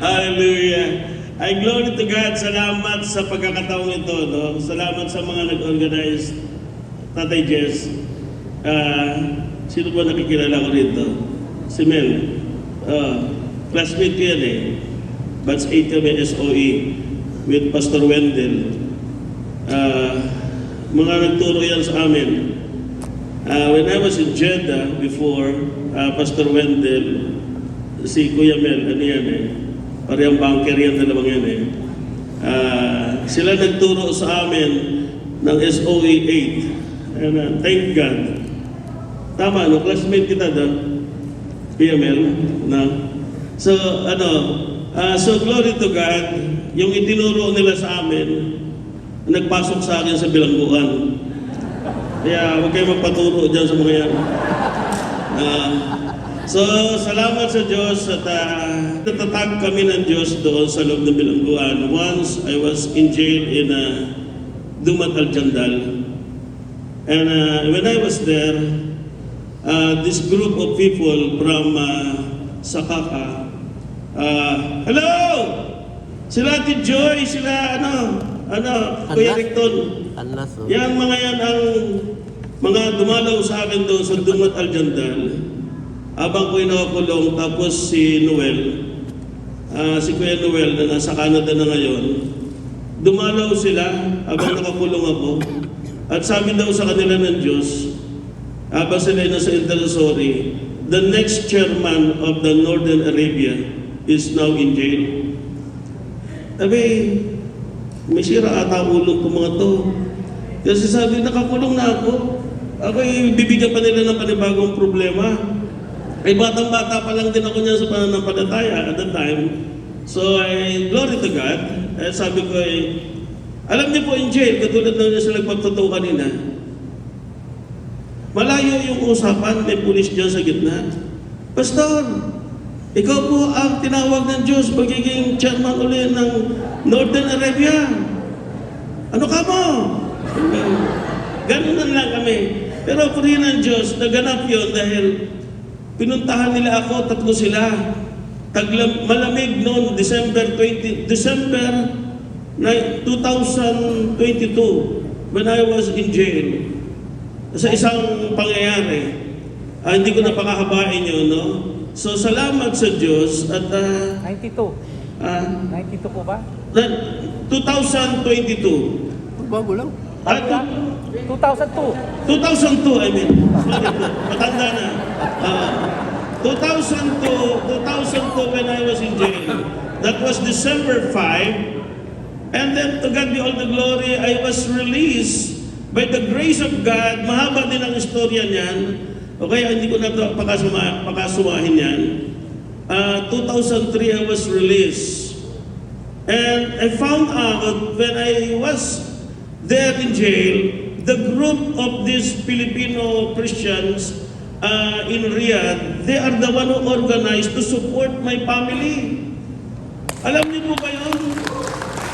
Hallelujah. Ay, glory to God. Salamat sa pagkakataong ito. No? Salamat sa mga nag-organize. Tatay Jess. Sino ba nakikilala ko rito? Si Mel. Classmate ko yan eh. Batch 8 kami SOE with Pastor Wendell. Mga nagturo yan sa amin. When I was in Jeddah before, Pastor Wendell, si Kuya Mel, ano yan eh, parehang banker yan, dalawang yan eh. Sila nagturo sa amin ng SOE 8. And, thank God. Tama, no? Classmate kita doon. Kuya Mel, no? So, so glory to God, yung itinuro nila sa amin, nagpasok sa akin sa bilangguan. Kaya huwag kayo magpaturo dyan sa mga yan. So, salamat sa Diyos at natatag kami ng Diyos doon sa loob ng bilangguan. Once, I was in jail in Dumat Al-Jandal. And when I was there, this group of people from Sakaka, hello! Sila Ate Joy, sila Kuya Ricton. Yan mga yan ang mga dumalaw sa akin doon sa Dumat Al-Jandal. Habang ko'y nakakulong, tapos si Noel, si Kuya Noel na nasa Canada na ngayon, dumalaw sila habang nakakulong ako. At sabi daw sa kanila ng Diyos, habang sila nasa intercessory, the next chairman of the Northern Arabia is now in jail. Sabi, may sira ata ulo ko mga to. Kasi sabi, nakakulong na ako. Ako'y bibigyan pa nila ng panibagong problema. Ay batang-bata pa lang din ako niya sa pananampalataya at that time. So, glory to God. Sabi ko alam niyo po in jail, katulad na niya sa nagpagtotoo kanina, malayo yung usapan, may pulis dyan sa gitna. Pastor, ikaw po ang tinawag ng Diyos pagiging chairman ulit ng Northern Arabia. Ano ka mo? Ganun lang kami. Pero puri ng Diyos, naganap yun dahil pinuntahan nila ako, tatlo sila. Malamig noon, December 2022, when I was in jail. Sa isang pangyayari, hindi ko na pakakabain yun, no? So, salamat sa Diyos at 92. 92 po ba? 2022. Bago lang. 2002. 2002, I mean. Sorry po, matanda na. 2002 when I was in jail. That was December 5. And then, to God be all the glory, I was released by the grace of God. Mahaba din ang istorya niyan. Okay, hindi ko na ito pakasumahin yan. 2003, I was released. And I found out when I was there in jail, the group of these Filipino Christians in Riyadh, they are the one who organized to support my family. Alam niyo po ba yun?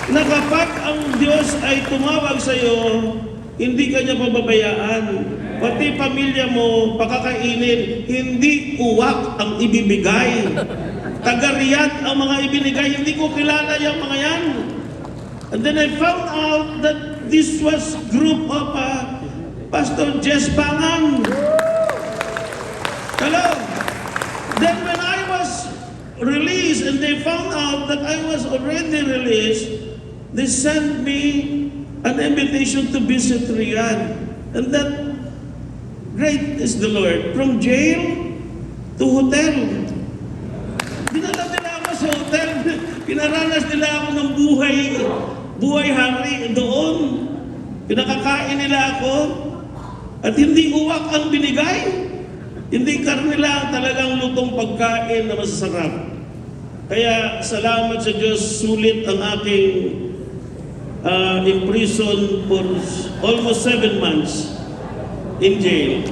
Na kapag ang Diyos ay tumawag sa iyo, hindi ka niya pababayaan. Pati pamilya mo, pakakainin, hindi uwak ang ibibigay. Taga-Riyadh ang mga ibinigay, hindi ko kilala yung mga yan. And then I found out that this was group of Pastor Jess Bangan. Hello. Then when I was released and they found out that I was already released, they sent me an invitation to visit Riyadh. And that great is the Lord. From jail to hotel. Dinala nila ako sa hotel. Pinaranas nila ako ng buhay hari doon. Pinakakain nila ako. At hindi uwak ang binigay. Hindi karne lang, talagang lutong pagkain na masasarap. Kaya salamat sa Diyos, sulit ang aking in prison for almost 7 months in jail.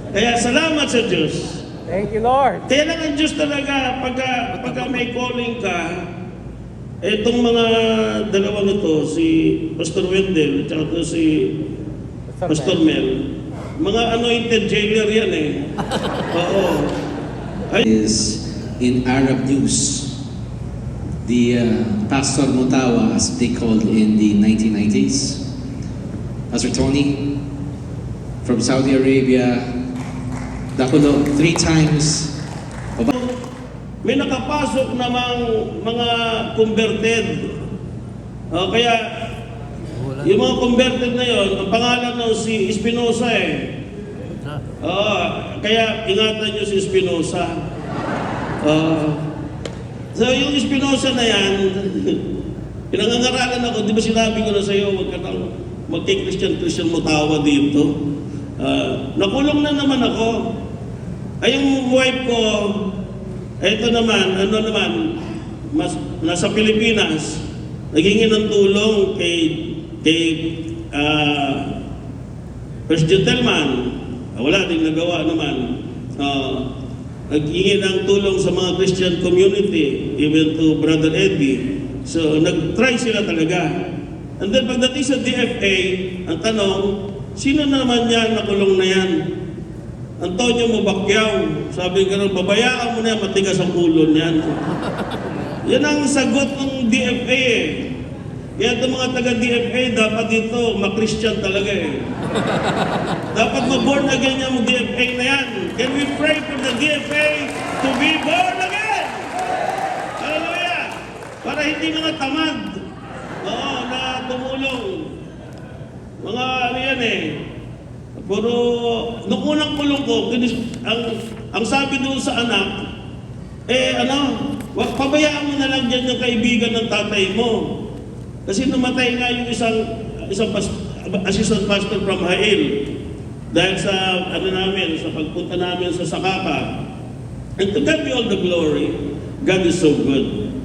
Kaya salamat sa Diyos. Thank you, Lord. Kaya lang ang Diyos talaga, pagka may calling ka, itong mga dalawang ito, si Pastor Wendell at si Pastor Mel, mga anointed jailer yan eh. Oo. is in Arab news. The Pastor Mutawa, as they called in the 1990s. Pastor Tony from Saudi Arabia, Dakulo, 3 times. May nakapasok namang mga converted. Kaya, yung mga converted na yon, ang pangalan ng si Espinosa eh. Kaya ingatan nyo si Espinosa. So yung Espinosa na yan, pinangangaralan ako, di ba sinabi ko na sa iyo, huwag ka nang magki-Christian Mutawa dito. Nakulong na naman ako. Ay yung wife ko, ito naman, nasa Pilipinas, naghingi ng tulong kay First Gentleman. Wala ding nagawa naman. Naghingi ng tulong sa mga Christian community, even to Brother Eddie. So, nag-try sila talaga. And then, pagdating sa DFA, ang tanong, sino naman yan nakulong na yan? Antonio Mabakyaw. Sabi ko rin, babayaan mo na yan, matigas ang ulo niyan. Yan ang sagot ng DFA eh. Kaya itong mga taga-DFA, dapat dito, ma-Christian talaga eh. Dapat ma-born again yung DFA na yan. Can we pray for the DFA to be born again? Hallelujah! Para hindi mga tamad. Na tumulong. Mga ano yan eh. Pero, nung unang kulong ko, ang sabi doon sa anak, pabayaan mo na lang dyan yung kaibigan ng tatay mo. Kasi namatay nga yung isang assistant pastor from Hail dahil sa sa pagpunta namin sa Sakaka. And to God be all the glory. God is so good.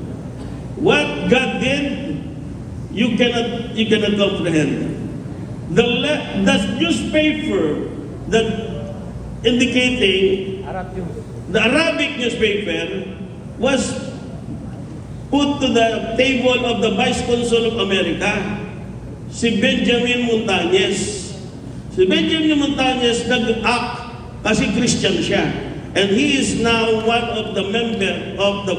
What God did, you cannot comprehend. The newspaper that indicating Arab news. the Arabic newspaper was put to the table of the Vice Consul of America, si Benjamin Montañez. Si Benjamin Montañez nag-act kasi Christian siya. And he is now one of the member of the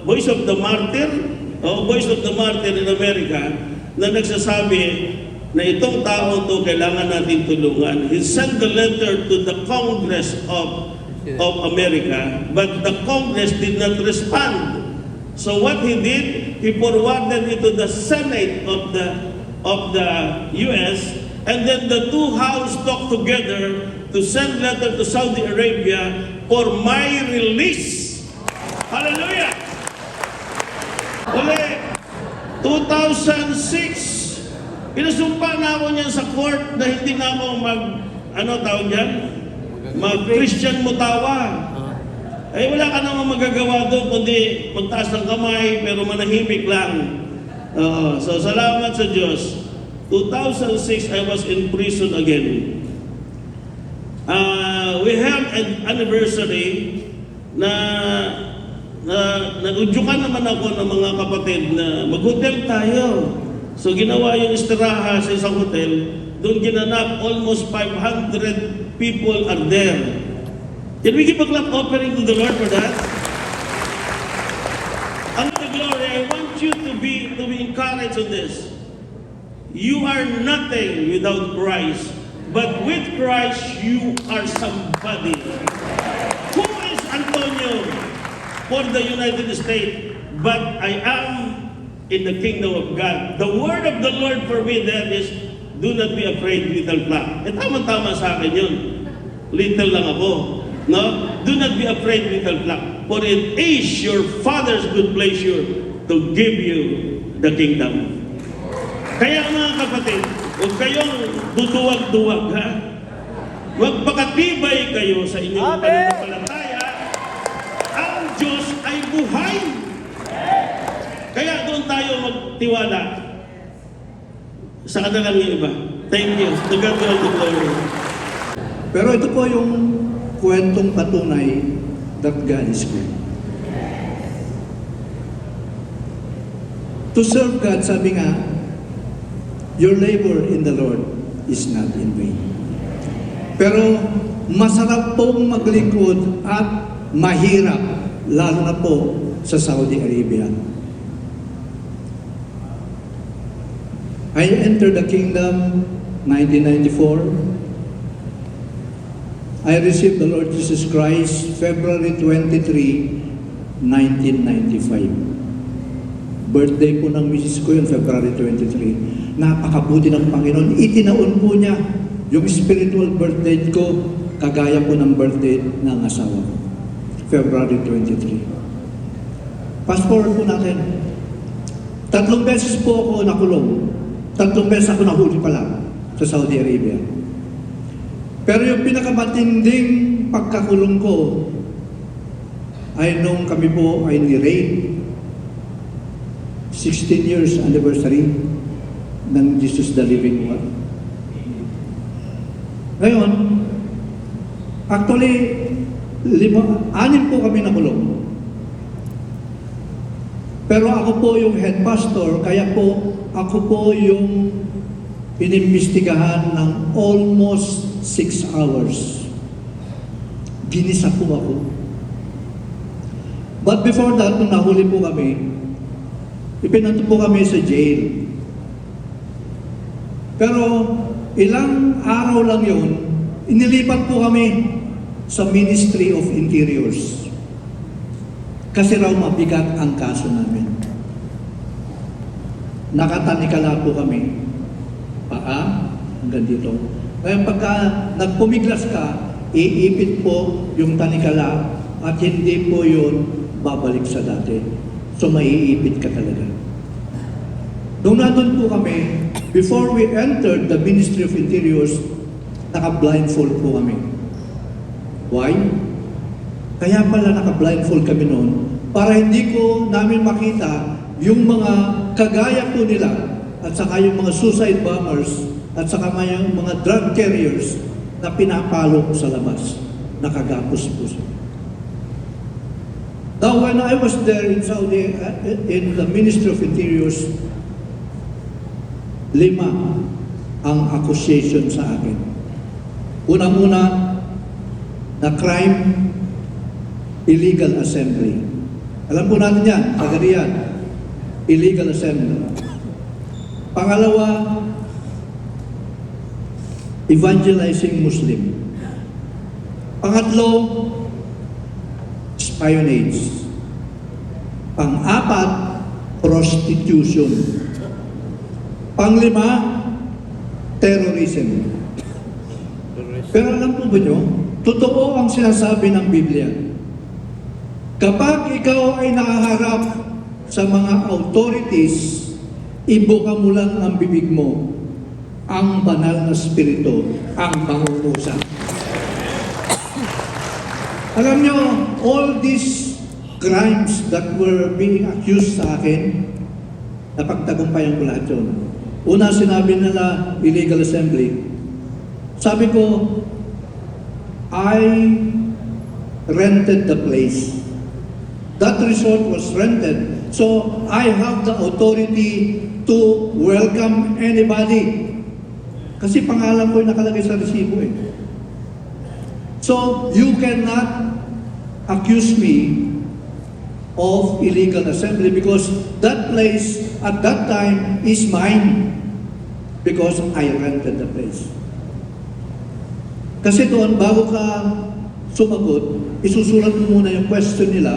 Voice of the Martyr, Voice of the Martyr in America, na nagsasabi na itong tao to kailangan natin tulungan. He sent the letter to the Congress of America, but the Congress did not respond. So what he did, he forwarded it to the Senate of the U.S., and then the two houses talked together to send letter to Saudi Arabia for my release. Hallelujah! Uli, 2006, pinasumpa na ako niyan sa court na hindi na ako mag-Christian Mutawa. Wala ka namang magagawa doon, kundi magtaas ng kamay, pero manahimik lang. So, salamat sa Diyos. 2006, I was in prison again. We have an anniversary na nagudyukan naman ako ng mga kapatid na mag-hotel tayo. So, ginawa yung istiraha sa isang hotel. Doon ginanap, almost 500 people are there. Can we give a clap offering to the Lord for that? Ang glory, I want you to be encouraged on this. You are nothing without Christ, but with Christ you are somebody. Who is Antonio for the United States? But I am in the kingdom of God. The word of the Lord for me there is, do not be afraid, little flock. Tama-tama sa akin yun. Little lang ako. No? Do not be afraid, little flock, for it is your Father's good pleasure to give you the kingdom. Kaya mga kapatid, huwag kayong duduwag-duwag, ha? Magpakatibay kayo sa inyong pananampalataya. Ang Diyos ay buhay. Kaya doon tayo magtiwala sa kanilang iba. Thank you. To God be all the glory. Pero ito po yung kwentong patunay that God is good. To serve God, sabi nga, your labor in the Lord is not in vain. Pero masarap pong maglingkod at mahirap, lalo na po sa Saudi Arabia. I entered the kingdom 1994. I received the Lord Jesus Christ February 23, 1995. Birthday po ng misis ko yun, February 23. Napakabuti ng Panginoon. Itinaon po niya yung spiritual birthday ko, kagaya po ng birthday ng asawa ko. February 23. Fast forward po natin. 3 beses po ako nakulong. 3 beses ako nahuli pala sa Saudi Arabia. Pero yung pinakamatinding pagkakulong ko ay nung kami po ay ni-raid. 16 years anniversary ng Jesus the Living One. Ngayon, actually, 6 po kami nakulong. Pero ako po yung head pastor, kaya po ako po yung inimbestigahan ng almost 6 hours. Ginisa po ako. But before that, nung nahuli po kami, ipinanto po kami sa jail. Pero ilang araw lang yun, inilipat po kami sa Ministry of Interiors. Kasi raw mabigat ang kaso namin. Nakatanikala po kami. Paa, hanggang dito. Kaya pagka nagpumiglas ka, iipit po yung tanikala at hindi po yun babalik sa dati. So maiipit ka talaga. Nung nandun po kami, before we entered the Ministry of Interiors, naka-blindfold po kami. Why? Kaya pala naka-blindfold kami noon para hindi ko namin makita yung mga kagaya po nila at saka yung mga suicide bombers at saka yung mga drug carriers na pinapalo sa labas, nakagapos po siya. Now, when I was there in Saudi, in the Ministry of Interiors, 5 ang accusation sa akin. Unang-una, na crime, illegal assembly. Alam po natin yan, Riyadh, illegal assembly. Pangalawa, evangelizing Muslim. Pangatlo, espionage. Pang-apat, prostitution. Panglima, terrorism. Pero alam po ba nyo, totoo ang sinasabi ng Biblia. Kapag ikaw ay nakaharap sa mga authorities, ibuka mo lang ang bibig mo. Ang banal na spirito ang mangungusap. Alam nyo, all these crimes that were being accused sa akin, napagtagumpayan ko lahat yun. Una, sinabi nila illegal assembly. Sabi ko, I rented the place. That resort was rented. So, I have the authority to welcome anybody. Kasi pangalan ko yung nakalagay sa resibo eh. So, you cannot accuse me of illegal assembly because that place at that time is mine because I rented the place. Kasi doon, bago ka sumagot, isusulat mo muna yung question nila,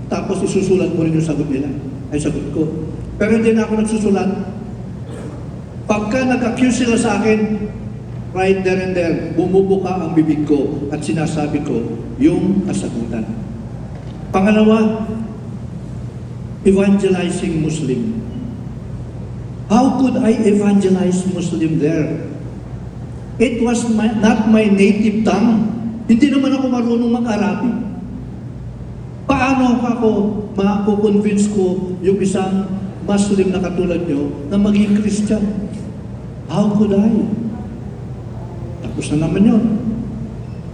tapos isusulat mo rin yung sagot nila. Ay, sagot ko. Pero hindi na ako nagsusulat. Pagka nag-accuse sila sa akin, right there and there, bumubuka ang bibig ko at sinasabi ko yung kasagutan. Pangalawa, evangelizing Muslim. How could I evangelize Muslim there? It was not my native tongue. Hindi naman ako marunong mag-Arabic. Paano ako makukonvince ko yung isang Muslim na katulad nyo na maging Christian? How could I? Tapos na naman yun.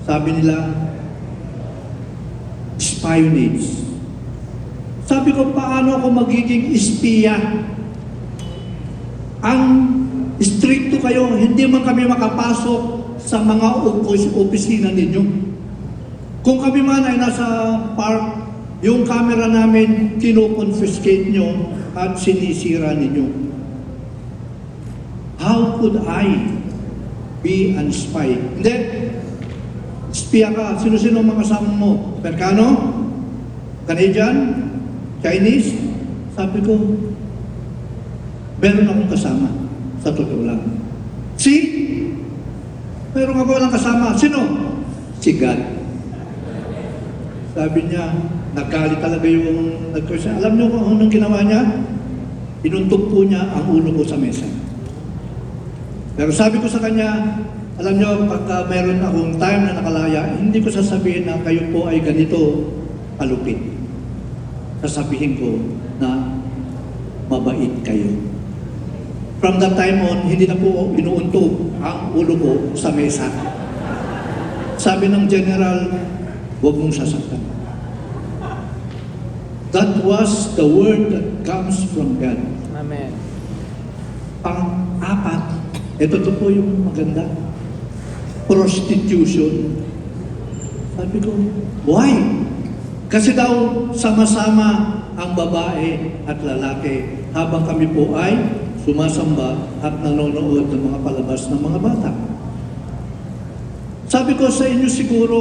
Sabi nila, espionage. Sabi ko, paano ako magiging espiya? Ang stricto kayo, hindi man kami makapasok sa mga opisina ninyo. Kung kami man ay nasa park, yung camera namin, kino-confiscate nyo at sinisira ninyo. How could I be an spy? Hindi. Spia ka. Sino-sino ang mga kasama mo? Amerikano? Canadian? Chinese? Sabi ko, meron akong kasama. Sa totoo lang. Meron ako walang kasama. Sino? Si God. Sabi niya, naggalit talaga yung nag-question. Alam niyo kung anong ginawa niya? Inuntok po niya ang ulo ko sa mesa. Pero sabi ko sa kanya, alam niyo, pagka meron akong time na nakalaya, hindi ko sasabihin na kayo po ay ganito kalupit. Sasabihin ko na mabait kayo. From that time on, hindi na po inuuntog ang ulo ko sa mesa. Sabi ng general, huwag mong sasaktan. That was the word that comes from God. Amen. Pang-apat, ito to po yung maganda. Prostitution. Sabi ko, why? Kasi daw sama-sama ang babae at lalaki habang kami po ay sumasamba at nanonood ng mga palabas ng mga bata. Sabi ko sa inyo siguro,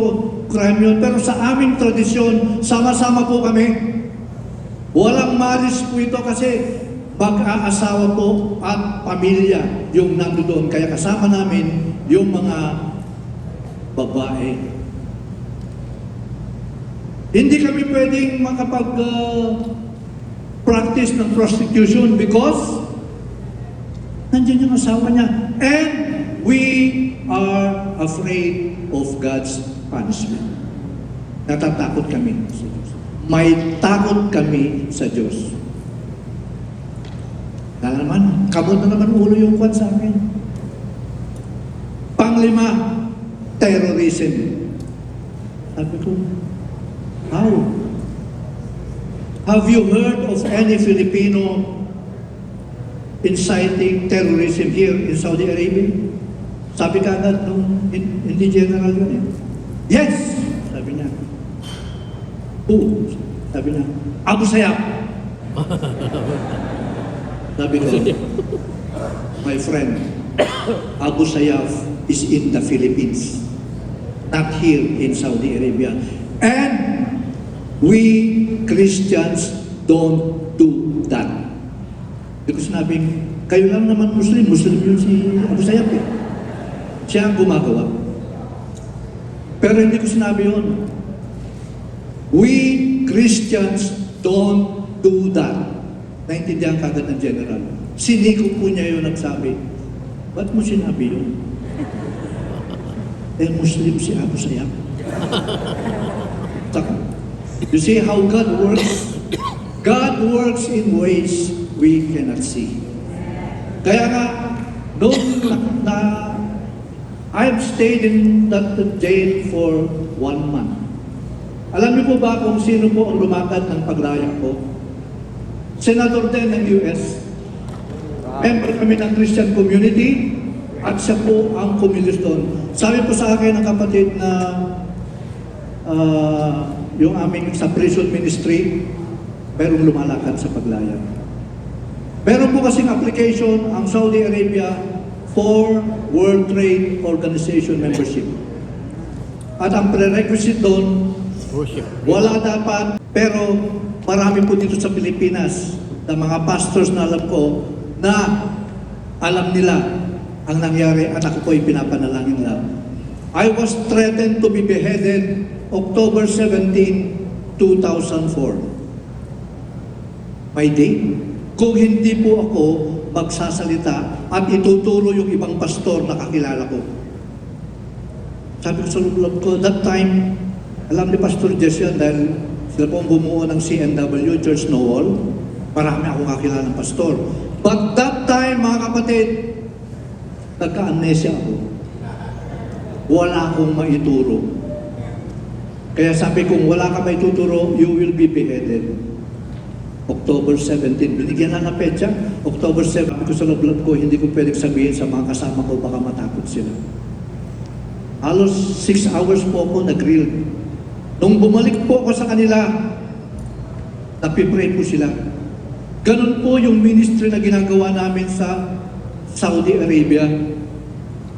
crime yun, pero sa aming tradisyon, sama-sama po kami. Walang malis po ito kasi mag-aasawa po at pamilya yung nandoon. Kaya kasama namin yung mga babae. Hindi kami pwedeng makapag-practice ng prostitution because nandiyan yung asawa niya. And we are afraid of God's punishment. Natatakot kami sa Diyos. May takot kami sa Diyos. Kaya naman, kamot na naman ulo yung kwan sa akin. Panglima, terrorism. Sabi ko, how? Have you heard of any Filipino inciting terrorism here in Saudi Arabia? Sabi ka agad nung hindi general yun eh. Yes! Sabi niya. Who? Sabi niya, Abu Sayyaf. Sabi ko, my friend, Abu Sayyaf is in the Philippines, not here in Saudi Arabia. And we Christians don't do that. Because sinabi, kayo lang naman Muslim yun si Abu Sayyaf eh. Siya ang gumagawa. Pero hindi ko sinabi yun. We Christians don't do that. Naintindihan kagad ng general. Siniko po niya yun nagsabi, ba't mo sinabi yun? Muslim si Abu Sayyaf. You see how God works? God works in ways we cannot see. Kaya nga, noong I've stayed in that jail for 1 month. Alam niyo po ba kung sino po ang lumakad ng paglaya ko? Senador din ng US. Member kami ng Christian community at siya po ang kumilos doon. Sabi po sa akin ng kapatid na yung aming sa prison ministry, merong lumalakad sa paglaya. Meron po kasing application ang Saudi Arabia for World Trade Organization membership. At ang prerequisite doon, wala dapat, pero marami po dito sa Pilipinas na mga pastors na alam ko na alam nila ang nangyari at ako po ay pinapanalangin nila. I was threatened to be beheaded October 17, 2004. My day. Kung hindi po ako magsasalita at ituturo yung ibang pastor na kakilala ko. Sabi ko sa loob ko, that time, alam ni Pastor Jess yan dahil sila po ang bumuo ng CNW, Church Noel. Marami akong kakilala ng pastor. But that time, mga kapatid, nagka-amnesia ako. Wala akong maituro. Kaya sabi kong wala ka maituturo, you will be beheaded. October 17, binigyan na ng petsa. October 7, sabi ko sa loob ko, hindi ko pwedeng sabihin sa mga kasama ko, baka matakot sila. Halos 6 hours po ako nag-grill. Nung bumalik po ako sa kanila, napipray po sila. Ganun po yung ministry na ginagawa namin sa Saudi Arabia.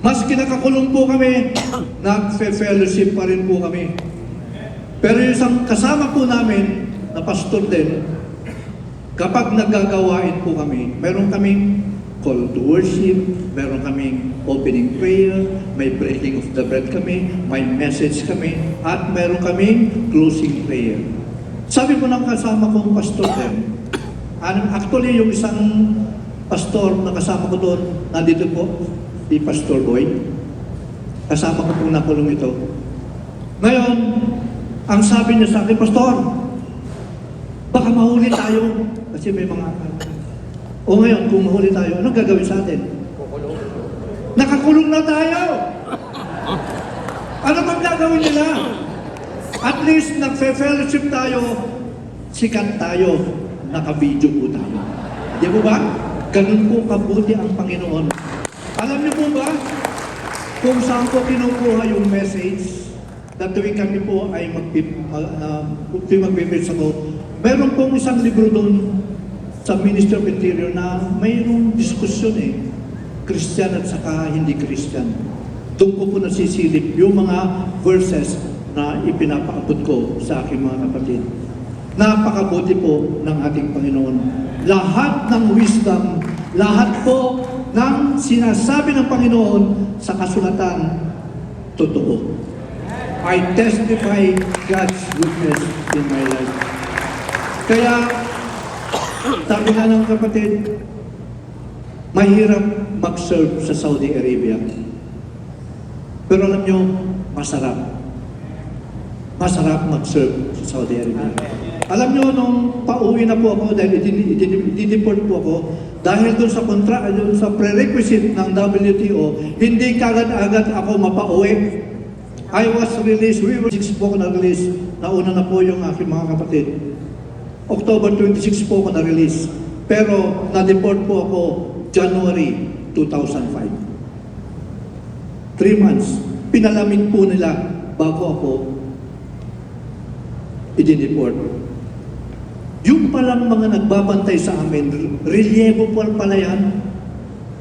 Mas kinakakulong po kami, nagfe-fellowship pa rin po kami. Pero yung isang kasama po namin, na pastor din, kapag naggagawain po kami, meron kaming call to worship, meron kaming opening prayer, may breaking of the bread kami, may message kami, at meron kaming closing prayer. Sabi po ng kasama kong pastor din, actually yung isang pastor na kasama ko doon, nandito po, si Pastor Boy, kasama ko po nakulong ito. Ngayon, ang sabi niya sa akin, Pastor, baka mahuli tayo, kasi may mga o ngayon, kung mahuli tayo, anong gagawin sa atin? Nakakulong na tayo! Ano bang gagawin nila? At least nagfe-fellowship tayo, sikat tayo, naka-video po tayo. Di ba ba? Ganun po kabuti ang Panginoon. Alam niyo po ba, kung saan po kinukuha yung message, that tuwing kami po ay mag-preach ako, meron pong isang libro doon sa Ministry of Interior na mayroong diskusyon Christian at saka hindi Christian. Doon ko po nasisilip yung mga verses na ipinapaabot ko sa aking mga kapatid. Napakabuti po ng ating Panginoon. Lahat ng wisdom, lahat po ng sinasabi ng Panginoon sa kasulatan, totoo. I testify God's goodness in my life. Kaya, sabi nga ng kapatid, mahirap mag-serve sa Saudi Arabia. Pero alam nyo, masarap. Masarap mag-serve sa Saudi Arabia. Alam nyo, nung pauwi na po ako, dahil i-deport po ako, dahil doon sa prerequisite ng WTO, hindi kagad-agad ako mapauwi. I was released, we were 6 po ako na-release. Nauna na po yung aking mga kapatid. October 26 po ako na-release. Pero na-deport po ako January 2005. 3 months. Pinalamin po nila bago ako i-deport. Yung palang mga nagbabantay sa amin, relievo po pala yan.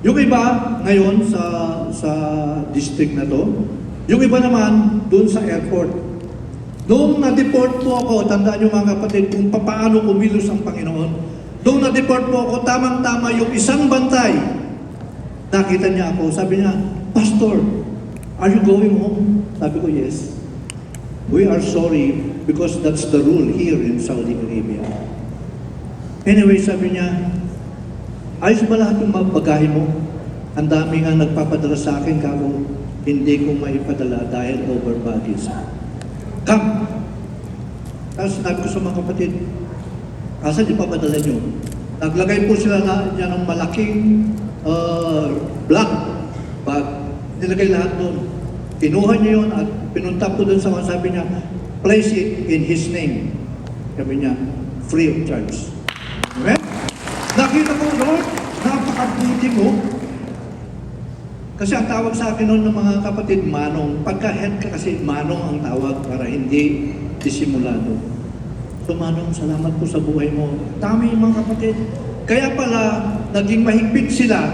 Yung iba ngayon sa district na to, yung iba naman doon sa airport. Noong na-deport po ako, tandaan nyo mga kapatid, kung paano kumilos ang Panginoon. Noong na-deport po ako, tamang-tama yung isang bantay. Nakita niya ako, sabi niya, Pastor, are you going home? Sabi ko, yes. We are sorry because that's the rule here in Saudi Arabia. Anyway, sabi niya, ayos ba lahat yung mga bagahe mo? Ang dami nga nagpapadala sa akin, kako, hindi ko maipadala dahil over baggage. Come! Tapos sinabi ko sa mga kapatid, asan yung papadala nyo? Naglagay po sila na ng malaking black bag. Nilagay lahat doon. Kinuha niya yun at pinunta po doon sa mga sabi niya, place it in His name. Sabi niya, free of charge. Amen? Nakita ko, Lord, napakabuti mo. Kasi ang tawag sa akin noon ng mga kapatid, manong. Pagka-head ka kasi, manong ang tawag para hindi disimulado. So manong, salamat po sa buhay mo. Tama yung mga kapatid. Kaya pala, naging mahigpit sila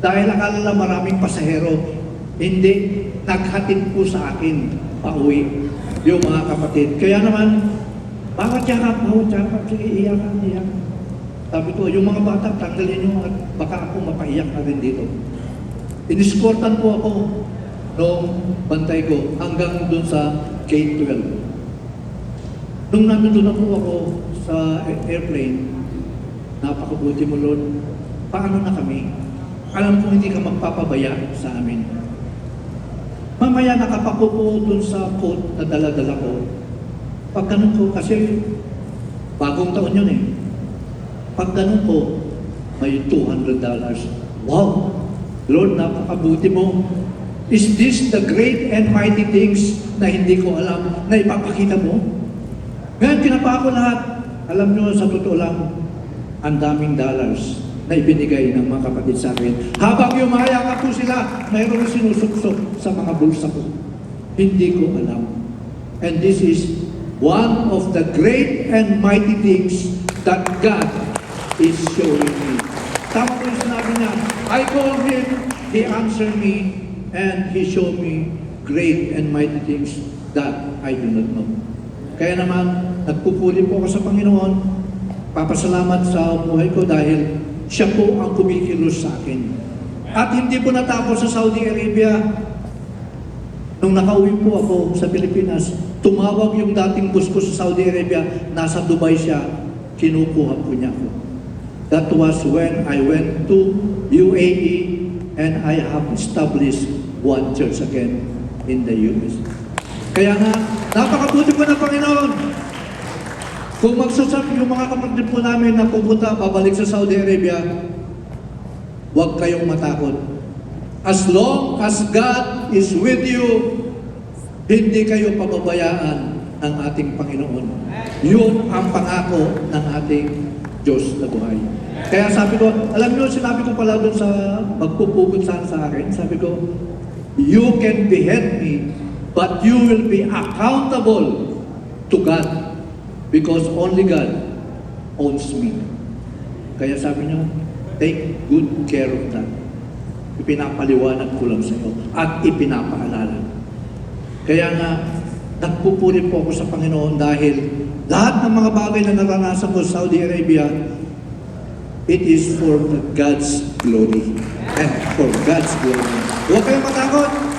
dahil akala na maraming pasahero. Hindi, naghatid po sa akin pauwi yung mga kapatid. Kaya naman, bawat yakap, sige, iyakan. Sabi ko, yung mga bata, tanggalin nyo at baka ako mapaiyak na rin dito. Iniskortan po ako noong bantay ko hanggang dun sa Gate 12. Nung nandun na po ako sa airplane, napakabuti mo, Lord, paano na kami? Alam ko hindi ka magpapabaya sa amin. Mamaya nakapako po dun sa coat na dala-dala ko. Pag ganun ko, kasi bagong taon yun eh. Pag ganun ko, may $200. Wow! Lord, napakabuti mo. Is this the great and mighty things na hindi ko alam na ipapakita mo? Ngayon, kinapa ko lahat. Alam nyo, sa totoo lang, ang daming dollars na ibinigay ng mga kapatid sa akin. Habang yumaya ka po sila, mayroong sinusuksok sa mga bulsa ko. Hindi ko alam. And this is one of the great and mighty things that God is showing me. Tama po yung sinabi niya, I called him, he answered me, and he showed me great and mighty things that I do not know. Kaya naman, nagpupuli po ako sa Panginoon, papasalamat sa buhay ko dahil siya po ang kumikilos sa akin. At hindi po natapos sa Saudi Arabia. Nung nakauwi po ako sa Pilipinas, tumawag yung dating boss ko sa Saudi Arabia, nasa Dubai siya, kinukuha po niya ako. That was when I went to UAE and I have established one church again in the US. Kaya nga, napakabuti po ng Panginoon. Kung magsasabi yung mga kapatid po namin na pupunta, pabalik sa Saudi Arabia, huwag kayong matakot. As long as God is with you, hindi kayo pababayaan ng ating Panginoon. Yun ang pangako ng ating Diyos na buhay. Kaya sabi ko, alam niyo, sinabi ko pala doon sa magpupugod sa akin, sabi ko, you can behead me, but you will be accountable to God because only God owns me. Kaya sabi niyo, take good care of that. Ipinapaliwanag ko lang sa iyo at ipinapaalala. Kaya nga, nagpupuri po ako sa Panginoon dahil lahat ng mga bagay na naranasan ko sa Saudi Arabia, it is for God's glory and for God's glory. Huwag kayong matakot.